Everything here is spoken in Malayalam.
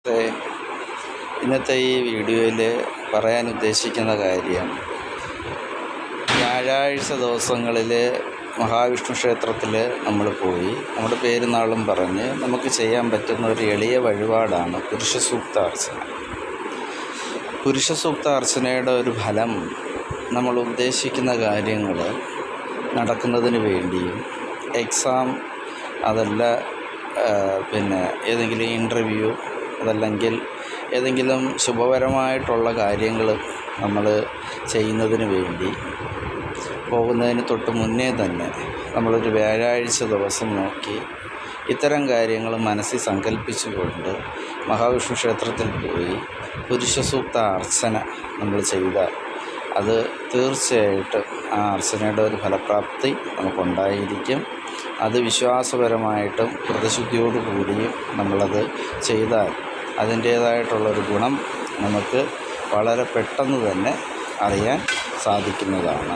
നമസ്തേ. ഇന്നത്തെ ഈ വീഡിയോയിൽ പറയാൻ ഉദ്ദേശിക്കുന്ന കാര്യം, വ്യാഴാഴ്ച ദിവസങ്ങളിൽ മഹാവിഷ്ണു ക്ഷേത്രത്തിൽ നമ്മൾ പോയി നമ്മുടെ പേരുന്നാളും പറഞ്ഞ് നമുക്ക് ചെയ്യാൻ പറ്റുന്ന ഒരു എളിയ വഴിപാടാണ് പുരുഷ സൂക്താർച്ചന. പുരുഷ സൂക്താർച്ചനയുടെ ഒരു ഫലം നമ്മൾ ഉദ്ദേശിക്കുന്ന കാര്യങ്ങൾ നടക്കുന്നതിന് വേണ്ടിയും എക്സാം, അതല്ല ഏതെങ്കിലും ഇൻ്റർവ്യൂ, അതല്ലെങ്കിൽ ഏതെങ്കിലും ശുഭകരമായിട്ടുള്ള കാര്യങ്ങൾ നമ്മൾ ചെയ്യുന്നതിന് വേണ്ടി പോകുന്നതിന് തൊട്ട് മുന്നേ തന്നെ നമ്മളൊരു വ്യാഴാഴ്ച ദിവസം നോക്കി ഇത്തരം കാര്യങ്ങൾ മനസ്സിൽ സങ്കല്പിച്ചുകൊണ്ട് മഹാവിഷ്ണു ക്ഷേത്രത്തിൽ പോയി പുരുഷ സൂക്ത അർച്ചന നമ്മൾ ചെയ്താൽ അത് തീർച്ചയായിട്ടും ആ അർച്ചനയുടെ ഒരു ഫലപ്രാപ്തി നമുക്കുണ്ടായിരിക്കും. അത് വിശ്വാസപരമായിട്ടും വ്രതശുദ്ധിയോടു കൂടിയും നമ്മളത് ചെയ്താൽ അതിൻ്റേതായിട്ടുള്ളൊരു ഗുണം നമുക്ക് വളരെ പെട്ടെന്ന് തന്നെ അറിയാൻ സാധിക്കുന്നതാണ്.